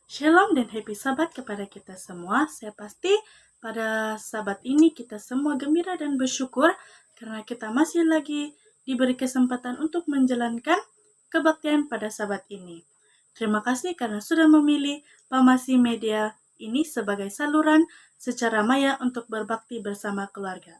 Shalom dan happy sabat kepada kita semua. Saya pasti pada sabat ini kita semua gembira dan bersyukur karena kita masih lagi diberi kesempatan untuk menjalankan kebaktian pada sabat ini. Terima kasih karena sudah memilih Pamasi Media ini sebagai saluran secara maya untuk berbakti bersama keluarga.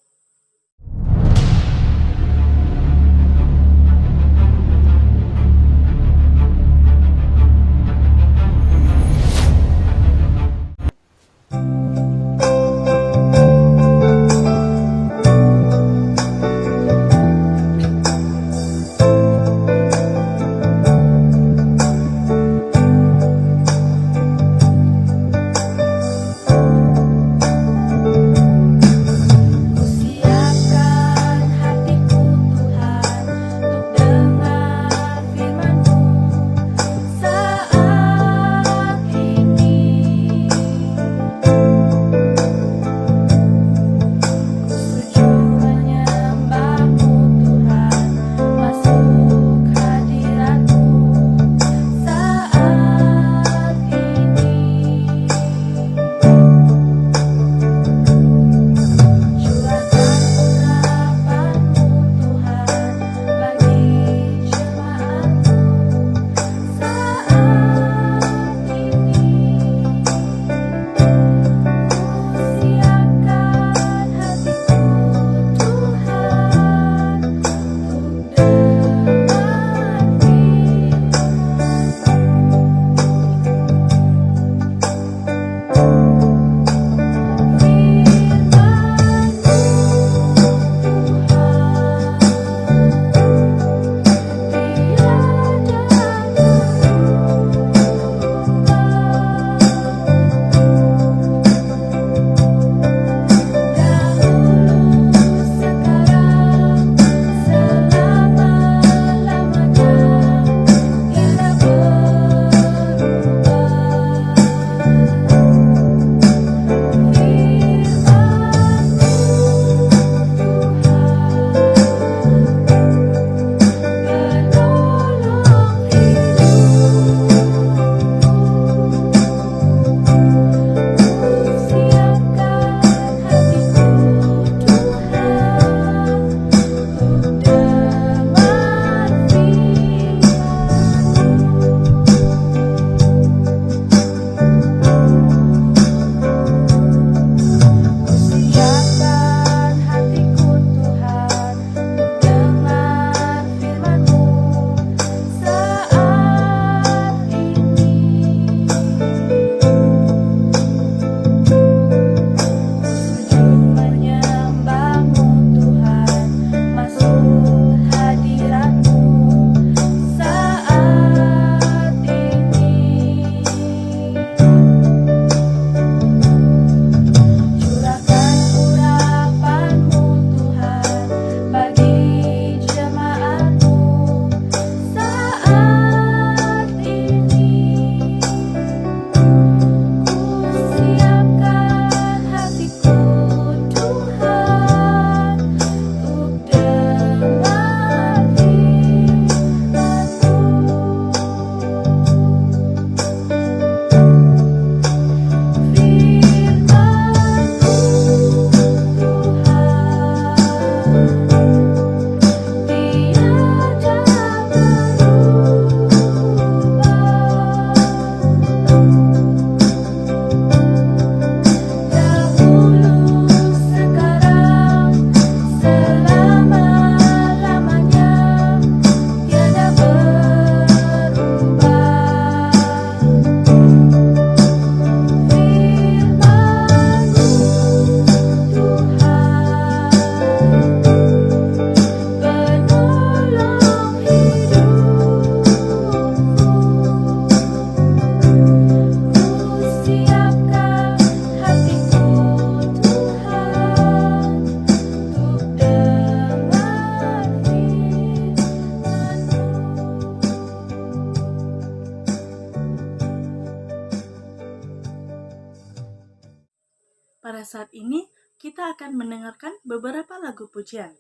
Pada saat ini, kita akan mendengarkan beberapa lagu pujian.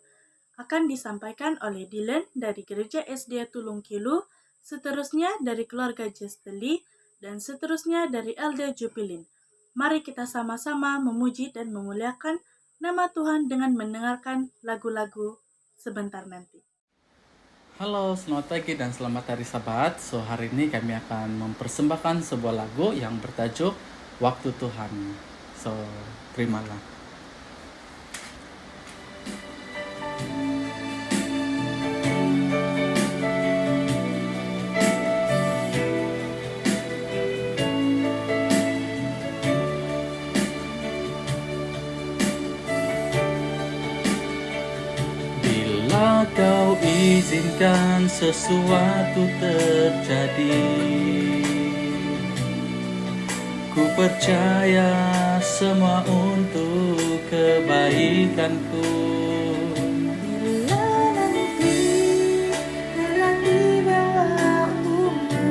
Akan disampaikan oleh Dylan dari Gereja SD Tulung Kilu, seterusnya dari keluarga Jesteli, dan seterusnya dari Elder Jupilin. Mari kita sama-sama memuji dan memuliakan nama Tuhan dengan mendengarkan lagu-lagu sebentar nanti. Halo, selamat pagi dan selamat hari Sabat. Hari ini kami akan mempersembahkan sebuah lagu yang bertajuk Waktu Tuhan. Terimalah. Bila kau izinkan sesuatu terjadi, ku percaya semua untuk kebaikanku. Bila nanti telah tiba waktumu,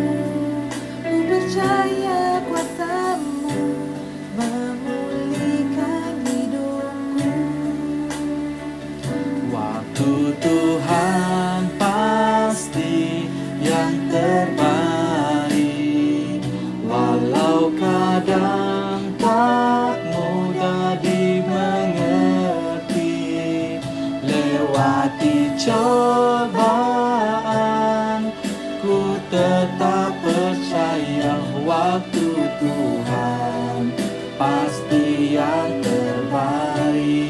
ku percaya kuasa-Mu memulihkan hidupku. Waktu Tuhan pasti yang terbaik, walau kadang tak mudah dimengerti. Lewati cobaan, ku tetap percaya waktu Tuhan pasti yang terbaik.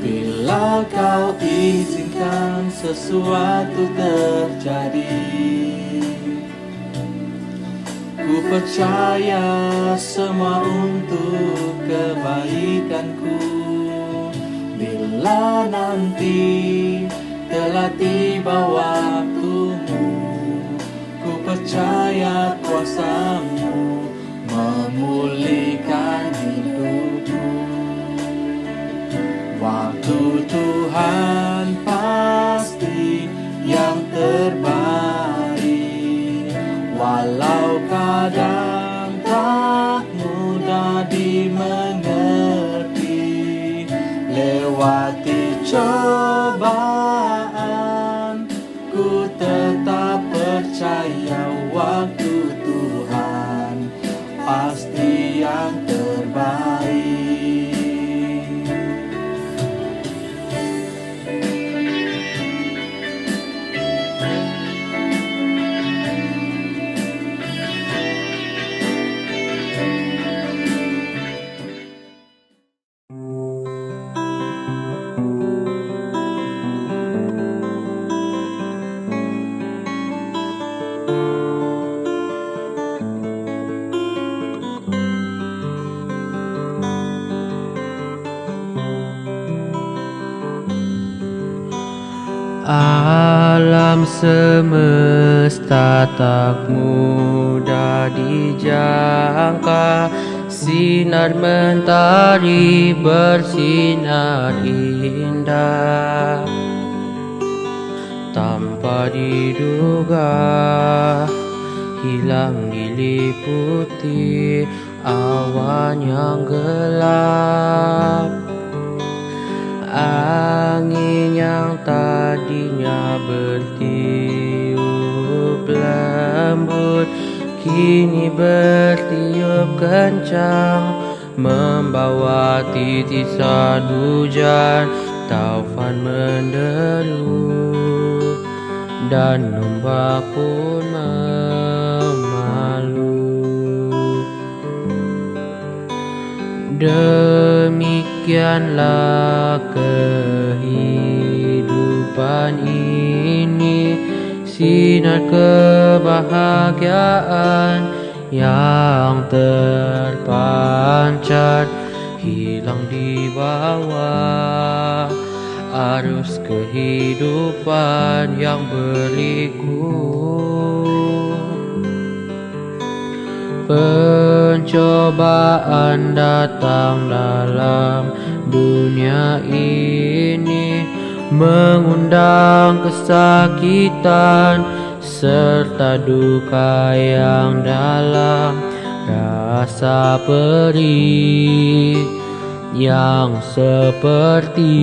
Bila kau izinkan sesuatu terjadi, ku percaya semua untuk kebaikanku. Bila nanti telah tiba waktumu, ku percaya kuasa-Mu memulihkan hidupku. Waktu Tuhan pasti yang terbaik, walau kadang tak mudah dimengerti. Lewati cobaan, ku tetap percaya waktu Tuhan pasti yang terbaik. Alam semesta tak mudah dijangka, sinar mentari bersinar indah tanpa diduga, hilang diliputi awan yang gelap. Angin yang tadinya bertiup lembut kini bertiup kencang, membawa titisan hujan. Taufan menderu dan ombak pun memalu. Demikianlah kehidupan ini, sinar kebahagiaan yang terpancar hilang di bawah arus kehidupan yang berliku. Pencobaan datang dalam dunia ini, mengundang kesakitan serta duka yang dalam, rasa perih yang seperti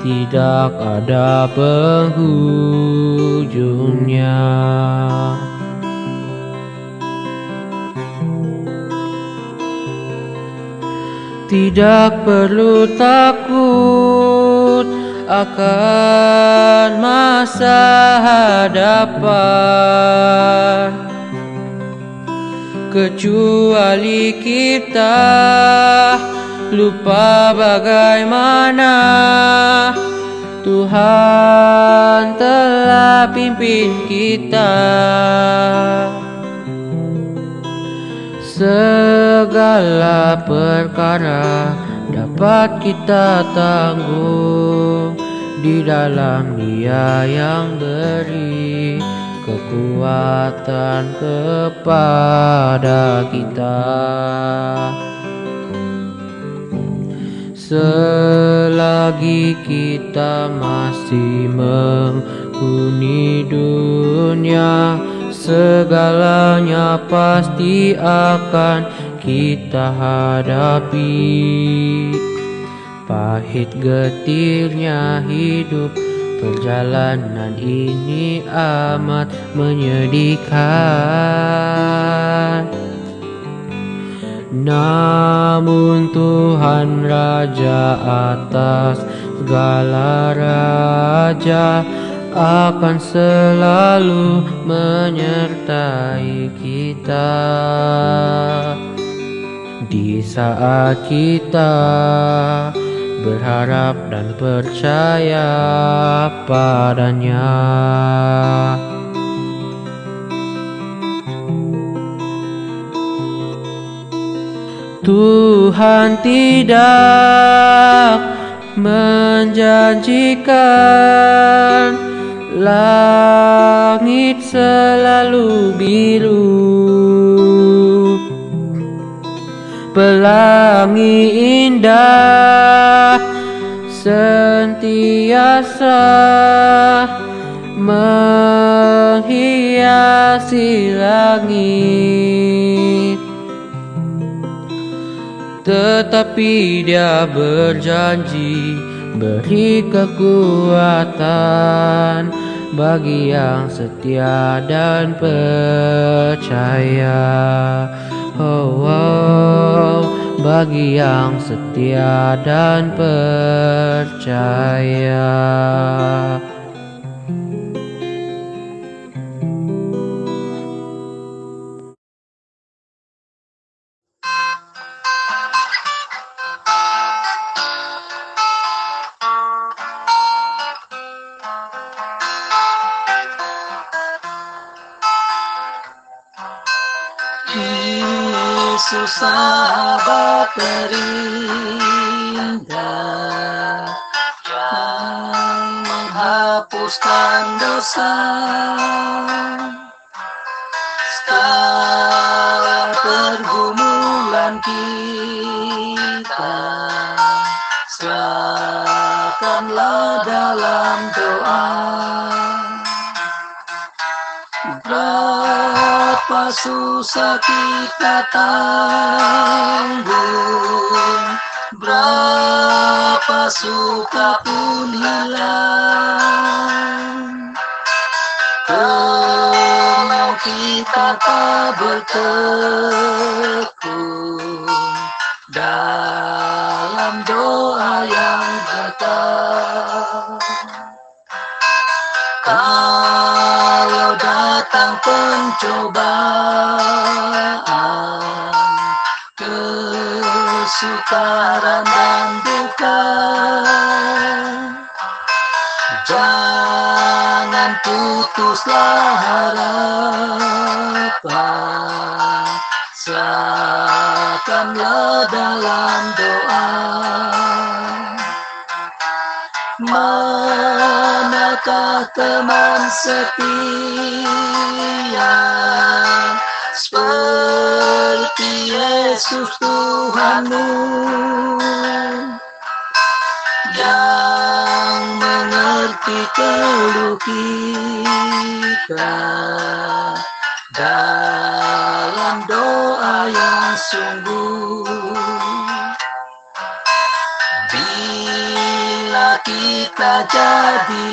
tidak ada penghujungnya. Tidak perlu takut akan masa hadapan, kecuali kita lupa bagaimana Tuhan telah pimpin kita. Segala perkara dapat kita tanggung di dalam Dia yang beri kekuatan kepada kita. Selagi kita masih menghuni dunia, segalanya pasti akan kita hadapi. Pahit getirnya hidup, perjalanan ini amat menyedihkan. Namun Tuhan Raja atas segala raja akan selalu menyertai kita di saat kita berharap dan percaya padanya. Tuhan tidak menjanjikan langit selalu biru, pelangi indah sentiasa menghiasi langit. Tetapi Dia berjanji beri kekuatan bagi yang setia dan percaya. Oh, bagi yang setia dan percaya. Yesus sahabat terindah yang menghapuskan dosa, segala pergumulan kita serahkanlah dalam doa. Berapa susah kita tanggung, berapa suka pun hilang, kalau kita tak bertekun dalam doa yang tetap. Kalau datang pencobaan, kesukaran dan duka, jangan putuslah harapan, serahkanlah dalam doa. Manakah teman setia seperti Yesus Tuhanmu, yang mengerti keluh kita dalam doa yang sungguh. Bila kita kita jadi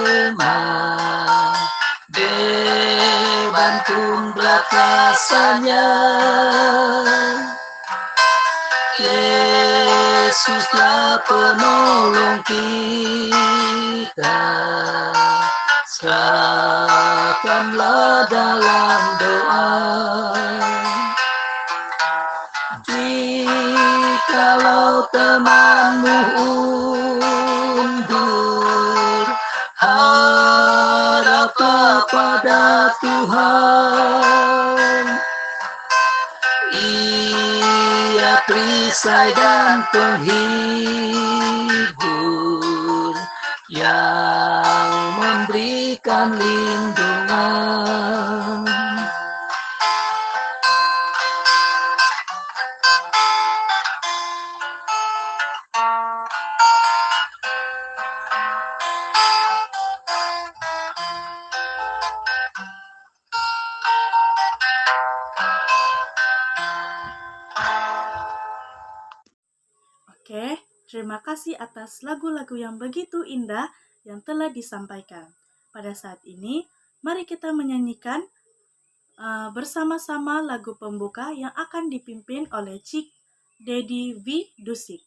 lemah. Beban berat rasanya, Yesuslah penolong kita. Serahkanlah dalam doa. Jikalau temanmu undur, haraplah pada Tuhan. Ia perisai dan penghibur yang memberikan lindungan. Oke, terima kasih atas lagu-lagu yang begitu indah yang telah disampaikan. Pada saat ini, mari kita menyanyikan bersama-sama lagu pembuka yang akan dipimpin oleh Cik Dedi V. Dusik.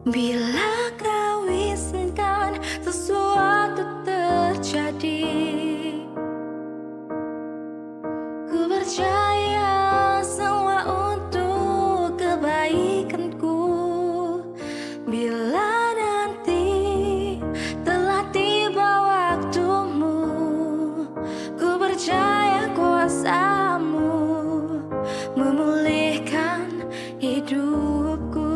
Bila kau izinkan sesuatu terjadi, ku percaya semua untuk kebaikanku. Bila nanti telah tiba waktumu, ku percaya kuasamu memulihkan hidupku.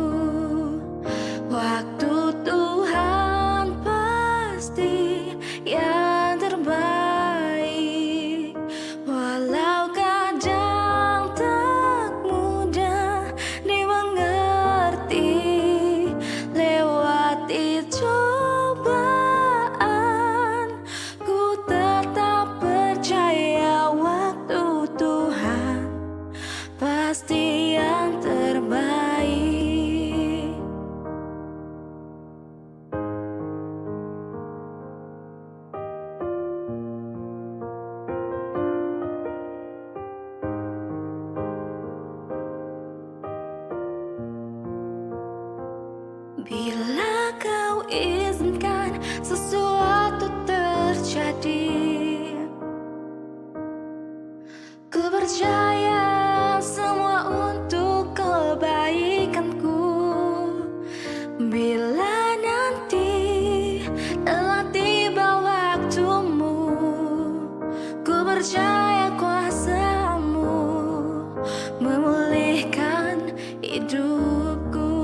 Waktu Tuhan pasti yang terbaik, walau kadang tak mudah dimengerti. Lewati cobaan, ku tetap percaya waktu Tuhan pasti yang terbaik. Bila kau izinkan sesuatu terjadi, ku percaya semua untuk kebaikanku. Bila nanti telah tiba waktumu, ku percaya kuasamu memulihkan hidupku.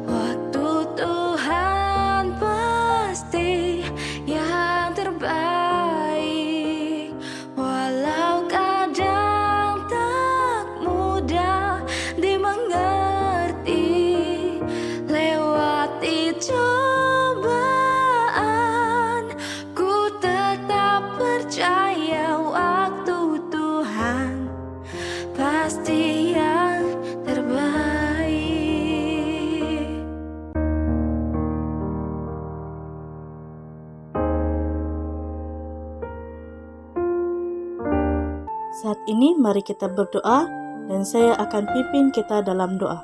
Waktu Tuhan pasti yang terbaik, walau kadang tak mudah dimengerti. Lewati cobaan, ku tetap percaya waktu Tuhan pasti yang terbaik. Saat ini mari kita berdoa dan saya akan pimpin kita dalam doa.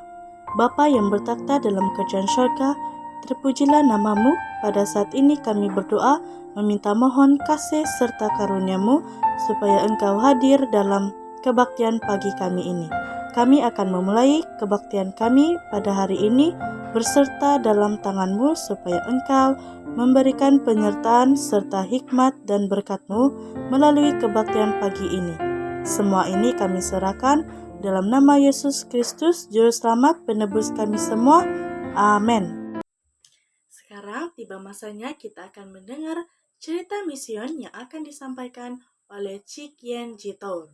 Bapa yang bertakhta dalam kerajaan syurga, terpujilah namamu. Pada saat ini kami berdoa meminta mohon kasih serta karunia-Mu supaya Engkau hadir dalam kebaktian pagi kami ini. Kami akan memulai kebaktian kami pada hari ini berserta dalam tangan-Mu supaya Engkau memberikan penyertaan serta hikmat dan berkat-Mu melalui kebaktian pagi ini. Semua ini kami serahkan dalam nama Yesus Kristus, Juru Selamat penebus kami semua. Amin. Sekarang tiba masanya kita akan mendengar cerita mision yang akan disampaikan oleh Chik Yen Jitor.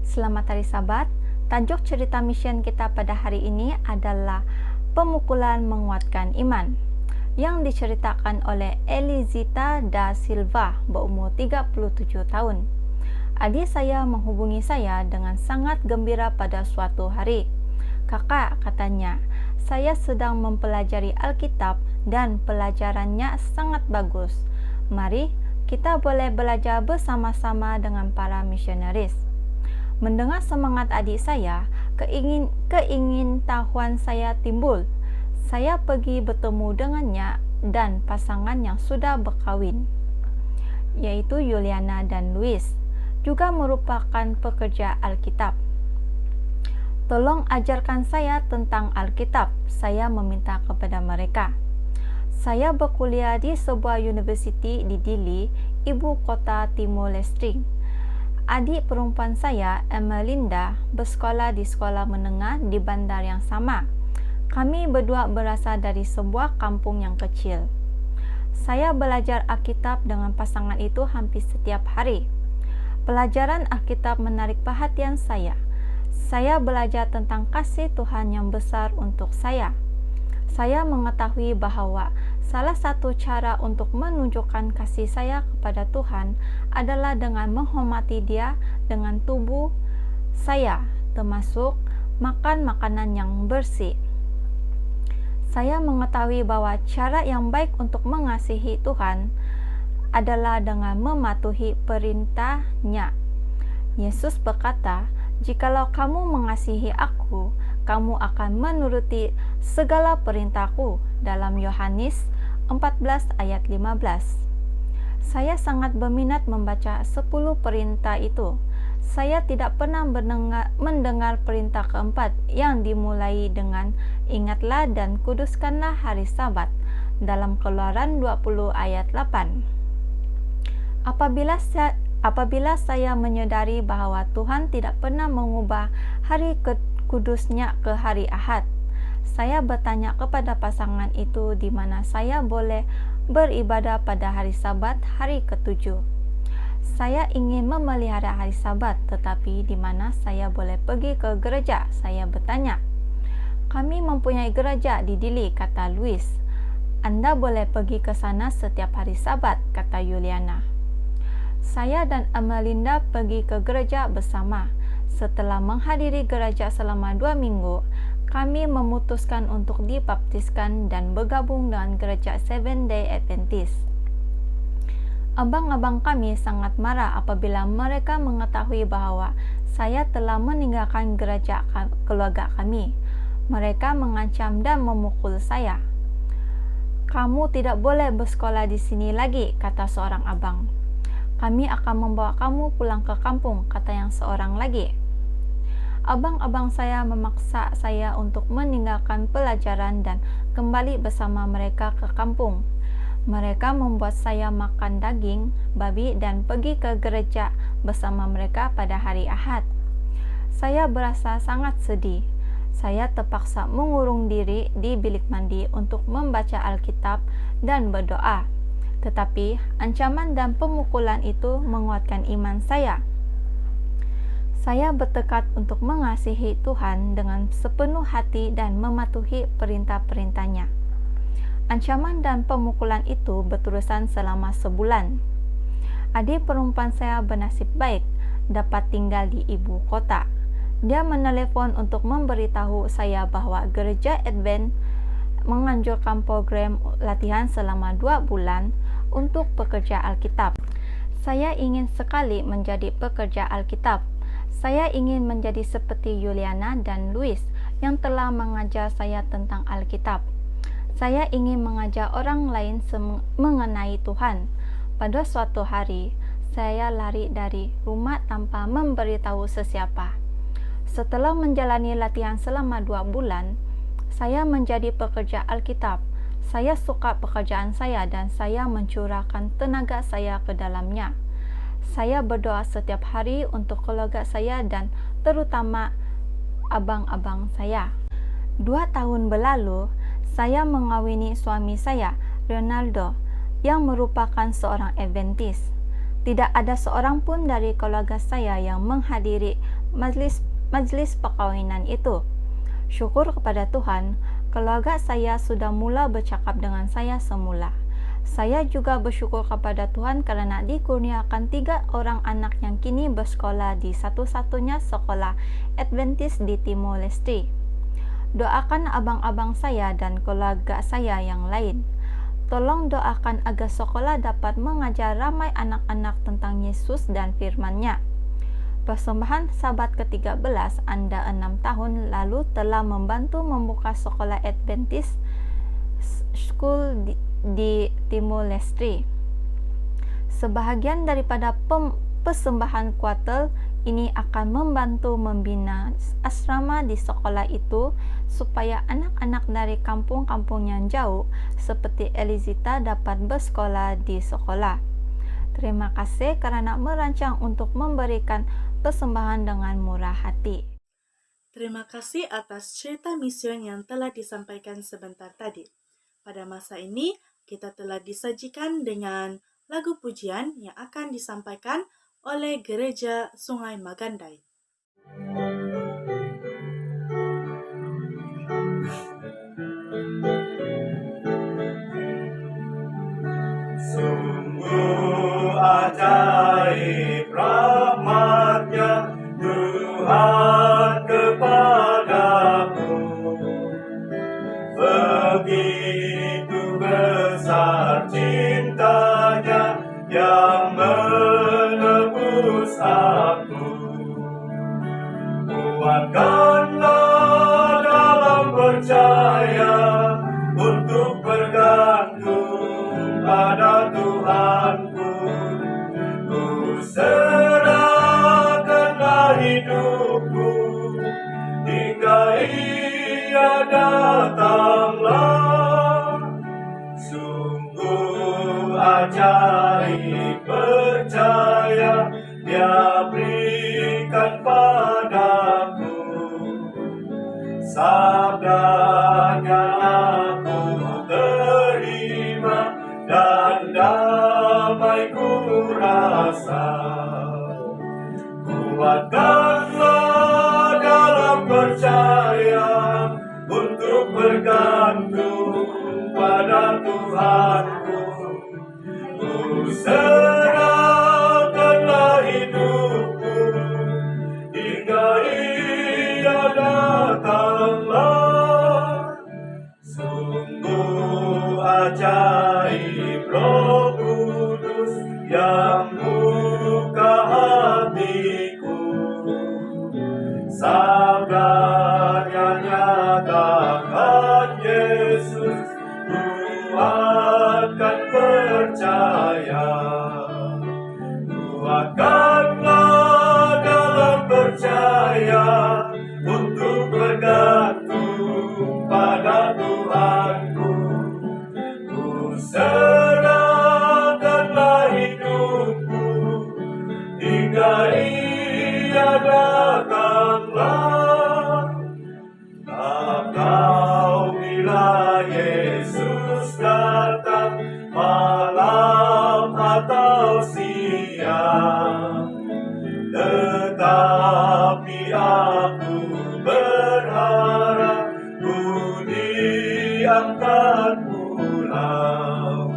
Selamat Hari Sabat. Tajuk cerita misi kita pada hari ini adalah Pemukulan Menguatkan Iman yang diceritakan oleh Elizita da Silva berumur 37 tahun. Adik saya menghubungi saya dengan sangat gembira pada suatu hari. Kakak, katanya, saya sedang mempelajari Alkitab dan pelajarannya sangat bagus. Mari kita boleh belajar bersama-sama dengan para misionaris. Mendengar semangat adik saya, keingintahuan saya timbul. Saya pergi bertemu dengannya dan pasangan yang sudah berkahwin, yaitu Yuliana dan Louis, juga merupakan pekerja Alkitab. Tolong ajarkan saya tentang Alkitab, saya meminta kepada mereka. Saya berkuliah di sebuah universiti di Dili, ibu kota Timor Leste. Adik perempuan saya, Emelinda, bersekolah di sekolah menengah di bandar yang sama. Kami berdua berasal dari sebuah kampung yang kecil. Saya belajar Alkitab dengan pasangan itu hampir setiap hari. Pelajaran Alkitab menarik perhatian saya. Saya belajar tentang kasih Tuhan yang besar untuk saya. Saya mengetahui bahwa salah satu cara untuk menunjukkan kasih saya kepada Tuhan adalah dengan menghormati Dia dengan tubuh saya, termasuk makan makanan yang bersih. Saya mengetahui bahwa cara yang baik untuk mengasihi Tuhan adalah dengan mematuhi perintah-Nya. Yesus berkata, "Jikalau kamu mengasihi Aku, kamu akan menuruti segala perintahku," dalam Yohanes 14 ayat 15. Saya sangat berminat membaca 10 perintah itu. Saya tidak pernah mendengar perintah keempat yang dimulai dengan "Ingatlah dan kuduskanlah hari Sabat" dalam Keluaran 20 ayat 8. Apabila saya menyadari bahwa Tuhan tidak pernah mengubah hari kudusnya ke hari Ahad, saya bertanya kepada pasangan itu di mana saya boleh beribadah pada hari Sabat, hari ke-7. Saya ingin memelihara hari Sabat, tetapi di mana saya boleh pergi ke gereja? Saya bertanya. "Kami mempunyai gereja di Dili," kata Louis. "Anda boleh pergi ke sana setiap hari Sabat," kata Yuliana. Saya dan Emelinda pergi ke gereja bersama. Setelah menghadiri gereja selama 2 minggu, kami memutuskan untuk dibaptiskan dan bergabung dengan gereja Seventh Day Adventist. Abang-abang kami sangat marah apabila mereka mengetahui bahwa saya telah meninggalkan gereja keluarga kami. Mereka mengancam dan memukul saya. "Kamu tidak boleh bersekolah di sini lagi," kata seorang abang. "Kami akan membawa kamu pulang ke kampung," kata yang seorang lagi. Abang-abang saya memaksa saya untuk meninggalkan pelajaran dan kembali bersama mereka ke kampung. Mereka membuat saya makan daging babi dan pergi ke gereja bersama mereka pada hari Ahad. Saya berasa sangat sedih. Saya terpaksa mengurung diri di bilik mandi untuk membaca Alkitab dan berdoa. Tetapi ancaman dan pemukulan itu menguatkan iman saya. Saya bertekad untuk mengasihi Tuhan dengan sepenuh hati dan mematuhi perintah-perintah-Nya. Ancaman dan pemukulan itu berterusan selama sebulan. Adik perempuan saya bernasib baik dapat tinggal di ibu kota. Dia menelepon untuk memberitahu saya bahwa gereja Advent menganjurkan program latihan selama 2 bulan untuk pekerja Alkitab. Saya ingin sekali menjadi pekerja Alkitab. Saya ingin menjadi seperti Yuliana dan Louis yang telah mengajar saya tentang Alkitab. Saya ingin mengajar orang lain mengenai Tuhan. Pada suatu hari, saya lari dari rumah tanpa memberitahu sesiapa. Setelah menjalani latihan selama 2 bulan, saya menjadi pekerja Alkitab. Saya suka pekerjaan saya dan saya mencurahkan tenaga saya ke dalamnya. Saya berdoa setiap hari untuk keluarga saya dan terutama abang-abang saya. 2 tahun berlalu, saya mengawini suami saya, Ronaldo, yang merupakan seorang Adventist. Tidak ada seorang pun dari keluarga saya yang menghadiri majlis perkawinan itu. Syukur kepada Tuhan, keluarga saya sudah mula bercakap dengan saya semula. Saya juga bersyukur kepada Tuhan kerana dikurniakan 3 orang anak yang kini bersekolah di satu-satunya sekolah Adventist di Timor Leste. Doakan abang-abang saya dan keluarga saya yang lain. Tolong doakan agar sekolah dapat mengajar ramai anak-anak tentang Yesus dan firman-Nya. Persembahan Sabat ke-13 Anda 6 tahun lalu telah membantu membuka sekolah Adventist School di Timor Leste. Sebahagian daripada persembahan kuartal ini akan membantu membina asrama di sekolah itu supaya anak-anak dari kampung-kampung yang jauh seperti Elizita dapat bersekolah di sekolah. Terima kasih kerana merancang untuk memberikan persembahan dengan murah hati. Terima kasih atas cerita mision yang telah disampaikan sebentar tadi. Pada masa ini, kita telah disajikan dengan lagu pujian yang akan disampaikan oleh Gereja Sungai Magandai. Sungguh ajaib rahmat-Nya Tuhan kepadaku, begitu besar cinta-Nya yang menebus aku. Kuatkanlah dalam percaya untuk bergantung pada Tuhanku. Ku serahkanlah hidupku hingga Ia datanglah. Sungguh ajaib percaya Dia berikan padaku. Sabdanya aku terima dan damai ku rasa. Kuatkanlah dalam percaya untuk bergantung pada Tuhanku. Ku serahkanlah hidupku hingga Ia datanglah. Sungguh ajaib Roh Kudus yang buka hatiku. Sabdanya nyatakan Yesus, kuatkan percaya. Kuatkanlah dalam percaya untuk bergantung pada Tuhanku. Ku serahkanlah hidupku hingga Ia datanglah. Tak tahu bila Yesus datang, malam atau siang, tetapi aku berharap ku diangkat pulang.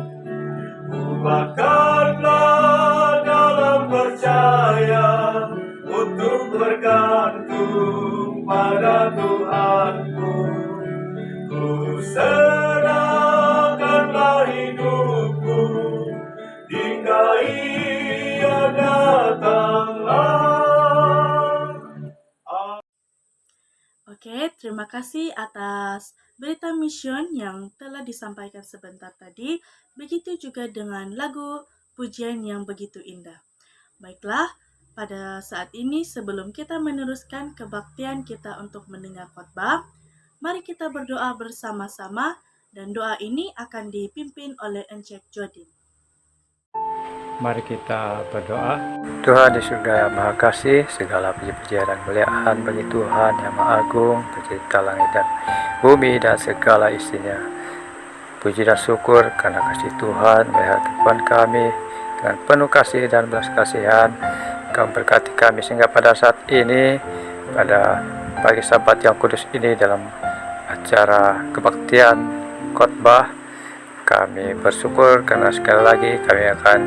Kuatkanlah dalam percaya untuk bergantung pada Tuhanku. Ku serahkanlah hidupku hingga Ia datanglah. Oke, terima kasih atas berita mission yang telah disampaikan sebentar tadi. Begitu juga dengan lagu pujian yang begitu indah. Baiklah, pada saat ini sebelum kita meneruskan kebaktian kita untuk mendengar khotbah, mari kita berdoa bersama-sama dan doa ini akan dipimpin oleh Encik Jodin. Mari kita berdoa. Tuhan di surga yang maha kasih, segala puji-pujian dan kemuliaan bagi Tuhan yang maha agung, pencipta langit dan bumi dan segala isinya. Puji dan syukur karena kasih Tuhan melihat kehidupan kami dengan penuh kasih dan belas kasihan. Kau berkati kami sehingga pada saat ini, pada pagi Sabat yang kudus ini, dalam acara kebaktian khotbah, kami bersyukur karena sekali lagi kami akan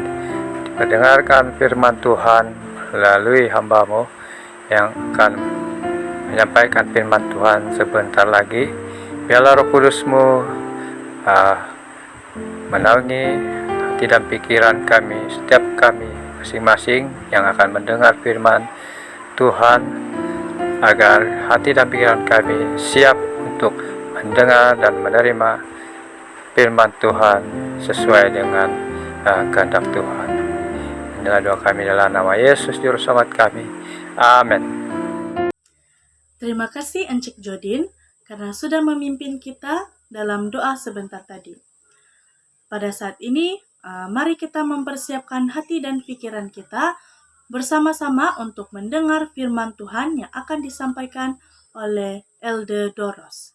mendengarkan firman Tuhan melalui hamba-Mu yang akan menyampaikan firman Tuhan sebentar lagi. Biarlah Roh Kudus-Mu menaungi hati dan pikiran kami, setiap kami masing-masing yang akan mendengar firman Tuhan, agar hati dan pikiran kami siap untuk mendengar dan menerima firman Tuhan sesuai dengan kehendak Tuhan. Inilah doa kami dalam nama Yesus Juru Selamat kami. Amin. Terima kasih Encik Jodin karena sudah memimpin kita dalam doa sebentar tadi. Pada saat ini, mari kita mempersiapkan hati dan pikiran kita bersama-sama untuk mendengar firman Tuhan yang akan disampaikan oleh Elder Doros.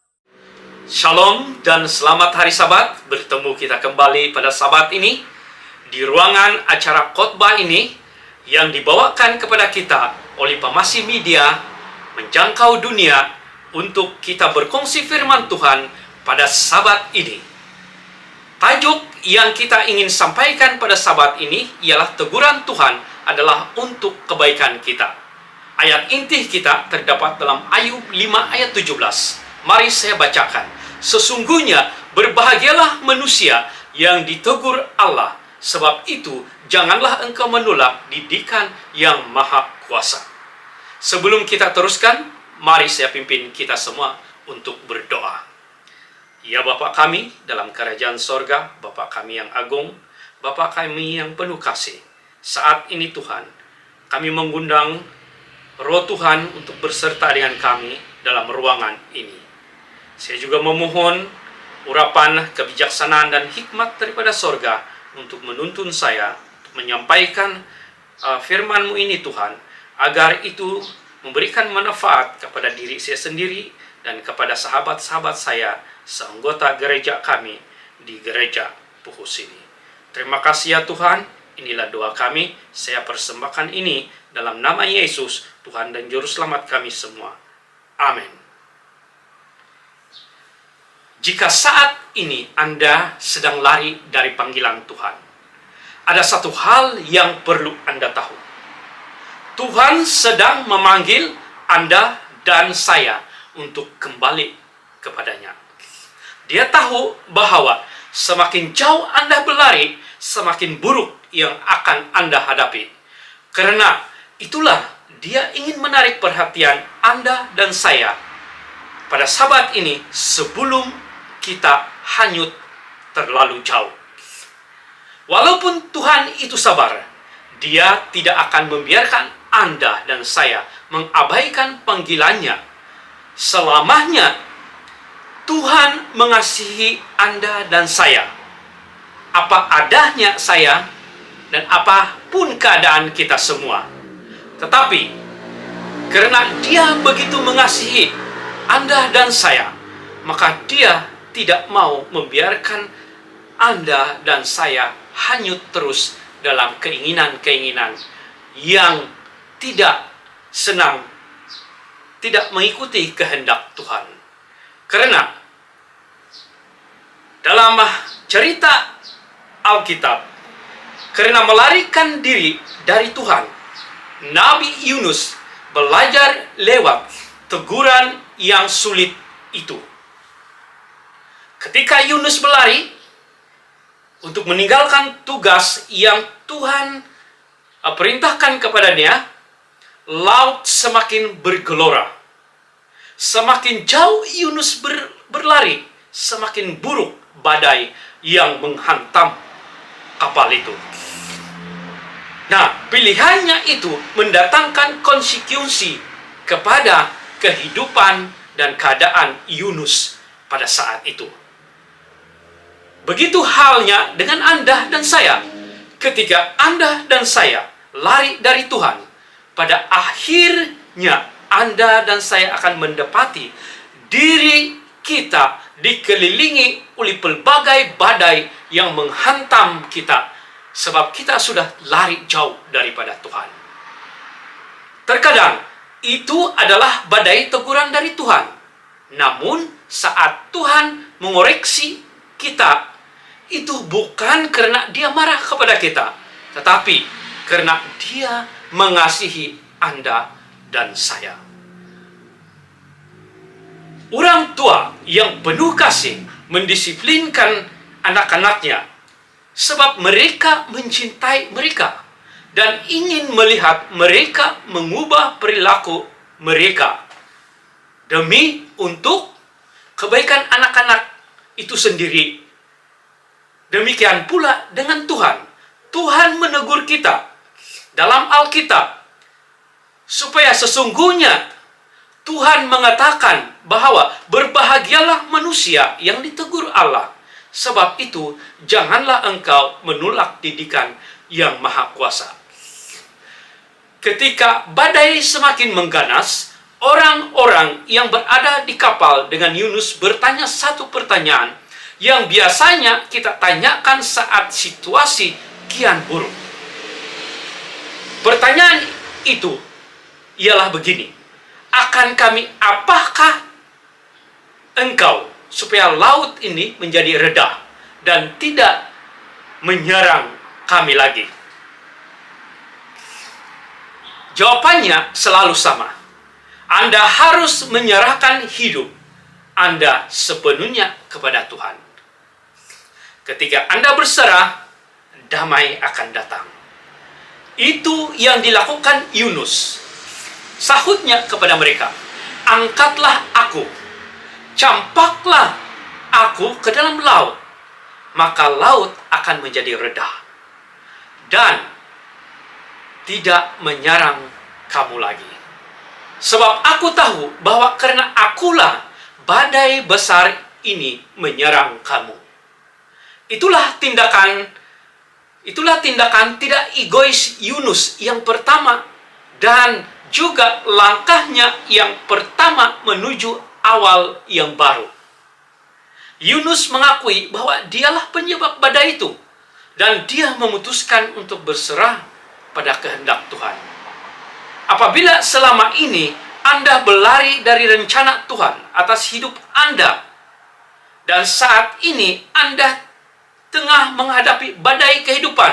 Shalom dan selamat hari Sabat. Bertemu kita kembali pada Sabat ini di ruangan acara khotbah ini yang dibawakan kepada kita oleh Pemasi Media menjangkau dunia untuk kita berkongsi firman Tuhan pada Sabat ini. Tajuk yang kita ingin sampaikan pada Sabat ini ialah teguran Tuhan adalah untuk kebaikan kita. Ayat inti kita terdapat dalam Ayub 5 ayat 17. Mari saya bacakan. Sesungguhnya berbahagialah manusia yang ditegur Allah, sebab itu janganlah engkau menolak didikan yang maha kuasa. Sebelum kita teruskan, mari saya pimpin kita semua untuk berdoa. Ya Bapa kami dalam kerajaan sorga, Bapa kami yang agung, Bapa kami yang penuh kasih. Saat ini Tuhan, kami mengundang Roh Tuhan untuk berserta dengan kami dalam ruangan ini. Saya juga memohon urapan kebijaksanaan dan hikmat daripada sorga untuk menuntun saya, untuk menyampaikan firman-Mu ini Tuhan, agar itu memberikan manfaat kepada diri saya sendiri dan kepada sahabat-sahabat saya, seanggota gereja kami di gereja Puhus ini. Terima kasih ya Tuhan, inilah doa kami, saya persembahkan ini dalam nama Yesus, Tuhan dan Juru Selamat kami semua. Amin. Jika saat ini Anda sedang lari dari panggilan Tuhan, ada satu hal yang perlu Anda tahu. Tuhan sedang memanggil Anda dan saya untuk kembali kepadanya. Dia tahu bahwa semakin jauh Anda berlari, semakin buruk yang akan Anda hadapi. Karena itulah Dia ingin menarik perhatian Anda dan saya pada Sabat ini sebelum kita hanyut terlalu jauh. Walaupun Tuhan itu sabar, Dia tidak akan membiarkan Anda dan saya mengabaikan panggilannya. Selamanya Tuhan mengasihi Anda dan saya, apa adanya saya dan apapun keadaan kita semua. Tetapi karena Dia begitu mengasihi Anda dan saya, maka Dia tidak mau membiarkan Anda dan saya hanyut terus dalam keinginan-keinginan yang tidak senang, tidak mengikuti kehendak Tuhan. Karena dalam cerita Alkitab, karena melarikan diri dari Tuhan, Nabi Yunus belajar lewat teguran yang sulit itu. Ketika Yunus berlari untuk meninggalkan tugas yang Tuhan perintahkan kepadanya, laut semakin bergelora. Semakin jauh Yunus berlari, semakin buruk badai yang menghantam kapal itu. Nah, pilihannya itu mendatangkan konsekuensi kepada kehidupan dan keadaan Yunus pada saat itu. Begitu halnya dengan Anda dan saya. Ketika Anda dan saya lari dari Tuhan, pada akhirnya Anda dan saya akan mendapati diri kita dikelilingi oleh pelbagai badai yang menghantam kita sebab kita sudah lari jauh daripada Tuhan. Terkadang itu adalah badai teguran dari Tuhan. Namun saat Tuhan mengoreksi kita, itu bukan karena Dia marah kepada kita, tetapi karena Dia mengasihi Anda dan saya. Orang tua yang penuh kasih mendisiplinkan anak-anaknya sebab mereka mencintai mereka dan ingin melihat mereka mengubah perilaku mereka demi untuk kebaikan anak-anak itu sendiri. Demikian pula dengan Tuhan. Tuhan menegur kita dalam Alkitab supaya sesungguhnya Tuhan mengatakan bahwa berbahagialah manusia yang ditegur Allah. Sebab itu, janganlah engkau menolak didikan yang maha kuasa. Ketika badai semakin mengganas, orang-orang yang berada di kapal dengan Yunus bertanya satu pertanyaan yang biasanya kita tanyakan saat situasi kian buruk. Pertanyaan itu ialah begini: akan kami apakah engkau supaya laut ini menjadi reda dan tidak menyerang kami lagi? Jawabannya selalu sama. Anda harus menyerahkan hidup Anda sepenuhnya kepada Tuhan. Ketika Anda berserah, damai akan datang. Itu yang dilakukan Yunus. Sahutnya kepada mereka, angkatlah aku, campaklah aku ke dalam laut, maka laut akan menjadi reda dan tidak menyerang kamu lagi. Sebab aku tahu bahwa karena akulah badai besar ini menyerang kamu. Itulah tindakan tidak egois Yunus yang pertama, dan juga langkahnya yang pertama menuju awal yang baru. Yunus mengakui bahwa dialah penyebab badai itu, dan dia memutuskan untuk berserah pada kehendak Tuhan. Apabila selama ini Anda berlari dari rencana Tuhan atas hidup Anda, dan saat ini Anda tengah menghadapi badai kehidupan,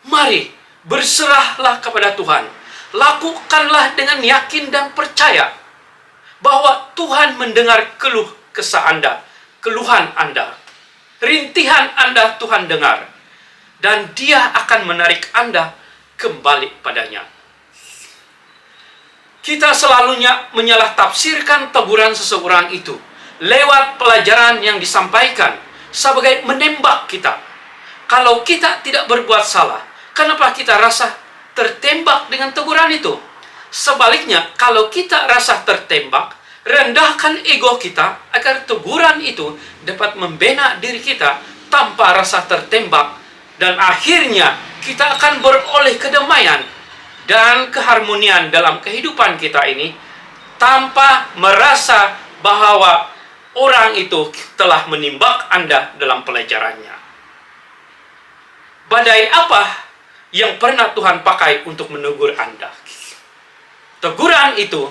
mari berserahlah kepada Tuhan. Lakukanlah dengan yakin dan percaya bahwa Tuhan mendengar keluh kesah Anda, keluhan Anda, rintihan Anda Tuhan dengar, dan Dia akan menarik Anda kembali padanya. Kita selalunya menyalah tafsirkan teguran seseorang itu lewat pelajaran yang disampaikan sebagai menembak kita. Kalau kita tidak berbuat salah, kenapa kita rasa tertembak dengan teguran itu? Sebaliknya, kalau kita rasa tertembak, rendahkan ego kita agar teguran itu dapat membina diri kita tanpa rasa tertembak, dan akhirnya kita akan beroleh kedamaian dan keharmonian dalam kehidupan kita ini tanpa merasa bahwa orang itu telah menimbak Anda dalam pelajarannya. Badai apa yang pernah Tuhan pakai untuk menegur Anda? Teguran itu,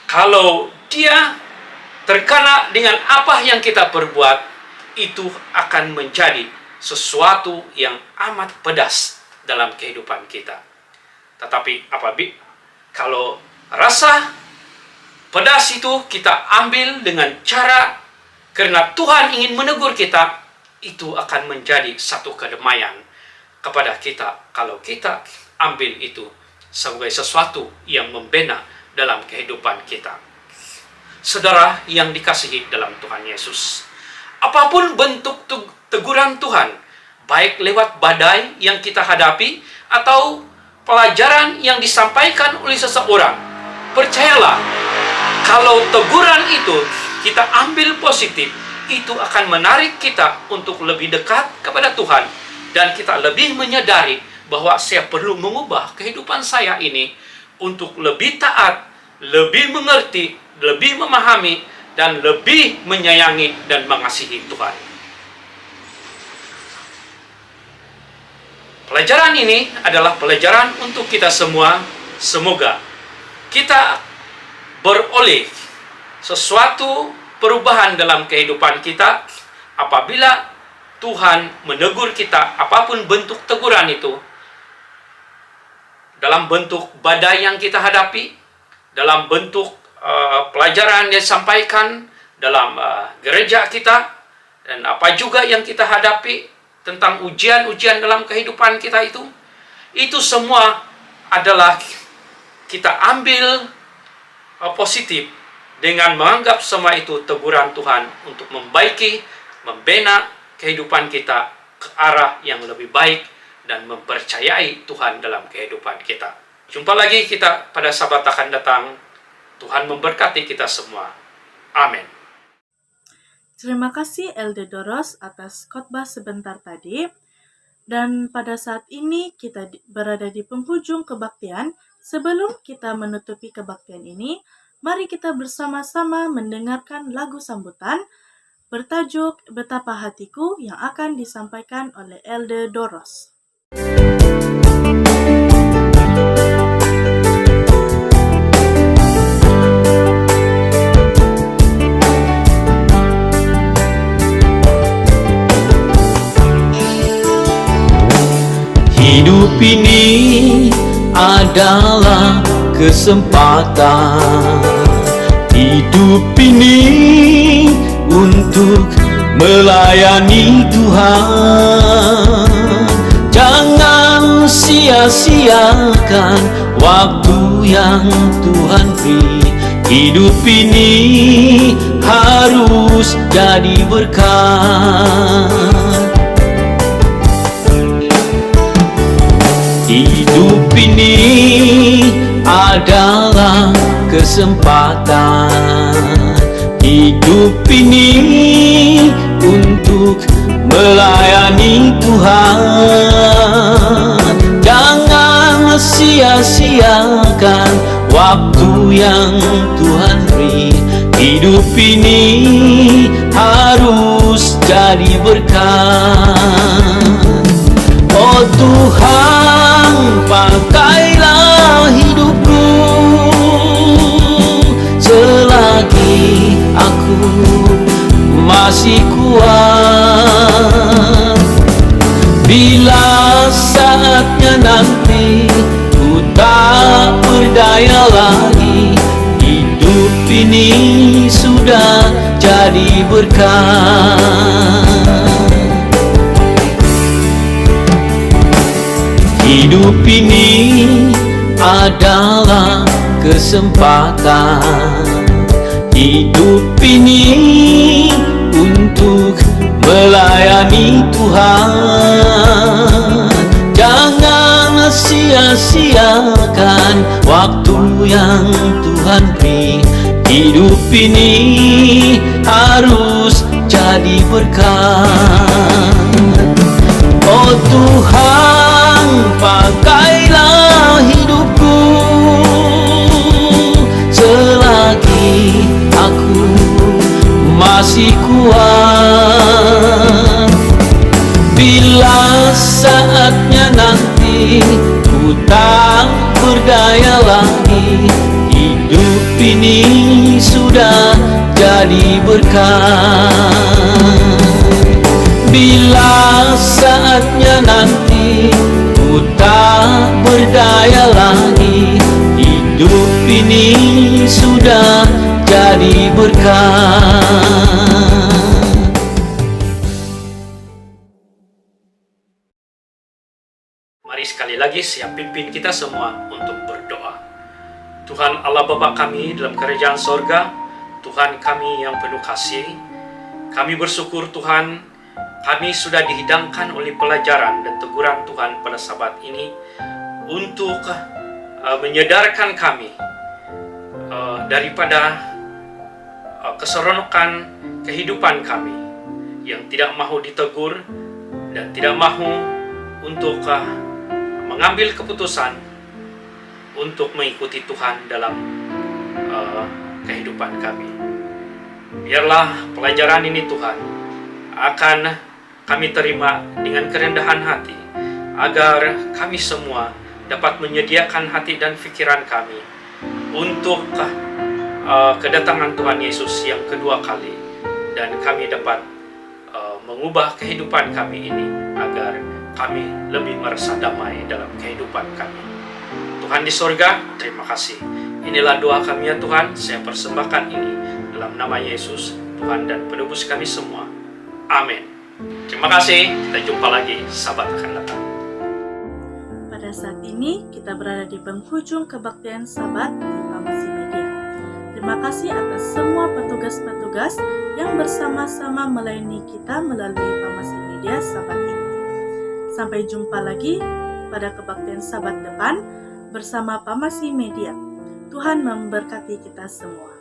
kalau dia terkena dengan apa yang kita perbuat, itu akan menjadi sesuatu yang amat pedas dalam kehidupan kita. Tetapi kalau rasa pedas itu kita ambil dengan cara karena Tuhan ingin menegur kita, itu akan menjadi satu kedamaian kepada kita kalau kita ambil itu sebagai sesuatu yang membina dalam kehidupan kita. Saudara yang dikasihi dalam Tuhan Yesus, apapun bentuk teguran Tuhan, baik lewat badai yang kita hadapi atau pelajaran yang disampaikan oleh seseorang, percayalah, kalau teguran itu kita ambil positif, itu akan menarik kita untuk lebih dekat kepada Tuhan, dan kita lebih menyadari bahwa saya perlu mengubah kehidupan saya ini untuk lebih taat, lebih mengerti, lebih memahami, dan lebih menyayangi dan mengasihi Tuhan. Pelajaran ini adalah pelajaran untuk kita semua. Semoga kita beroleh sesuatu perubahan dalam kehidupan kita apabila Tuhan menegur kita, apapun bentuk teguran itu, dalam bentuk badai yang kita hadapi, dalam bentuk pelajaran yang disampaikan dalam gereja kita, dan apa juga yang kita hadapi tentang ujian-ujian dalam kehidupan kita itu semua adalah kita ambil positif dengan menganggap semua itu teguran Tuhan untuk membaiki, membina kehidupan kita ke arah yang lebih baik dan mempercayai Tuhan dalam kehidupan kita. Jumpa lagi kita pada Sabat akan datang. Tuhan memberkati kita semua. Amin. Terima kasih Elder Doros atas khotbah sebentar tadi. Dan pada saat ini kita berada di penghujung kebaktian. Sebelum kita menutupi kebaktian ini, mari kita bersama-sama mendengarkan lagu sambutan bertajuk Betapa Hatiku yang akan disampaikan oleh Elder Doros. Hidup ini adalah kesempatan. Hidup ini untuk melayani Tuhan. Jangan sia-siakan waktu yang Tuhan beri. Hidup ini harus jadi berkat. Hidup ini adalah kesempatan. Hidup ini untuk melayani Tuhan. Jangan sia-siakan waktu yang Tuhan beri. Hidup ini harus jadi berkat. Oh Tuhan, pakailah hidupku selagi aku masih kuat. Bila saatnya nanti ku tak berdaya lagi, hidup ini sudah jadi berkat. Hidup ini adalah kesempatan. Hidup ini untuk melayani Tuhan. Jangan sia-siakan waktu yang Tuhan beri. Hidup ini harus jadi berkat. Oh Tuhan, pakailah hidupku selagi aku masih kuat. Bila saatnya nanti ku tak berdaya lagi, hidup ini sudah jadi berkat. Bila saatnya nanti ku tak berdaya lagi, hidup ini sudah jadi berkat. Mari sekali lagi siap pimpin kita semua untuk berdoa. Tuhan Allah Bapa kami dalam kerajaan sorga, Tuhan kami yang penuh kasih, kami bersyukur Tuhan, kami sudah dihidangkan oleh pelajaran dan teguran Tuhan pada Sabat ini untuk menyadarkan kami daripada keseronokan kehidupan kami yang tidak mahu ditegur dan tidak mahu untuk mengambil keputusan untuk mengikuti Tuhan dalam kehidupan kami. Biarlah pelajaran ini Tuhan akan kami terima dengan kerendahan hati agar kami semua dapat menyediakan hati dan pikiran kami untuk kedatangan Tuhan Yesus yang kedua kali, dan kami dapat mengubah kehidupan kami ini agar kami lebih merasa damai dalam kehidupan kami. Tuhan di sorga, terima kasih. Inilah doa kami ya Tuhan, saya persembahkan ini dalam nama Yesus, Tuhan dan penebus kami semua. Amin. Terima kasih, kita jumpa lagi Sabat akan datang. Pada saat ini kita berada di penghujung kebaktian Sabat di Pamasi Media. Terima kasih atas semua petugas-petugas yang bersama-sama melayani kita melalui Pamasi Media Sabat ini. Sampai jumpa lagi pada kebaktian Sabat depan bersama Pamasi Media. Tuhan memberkati kita semua.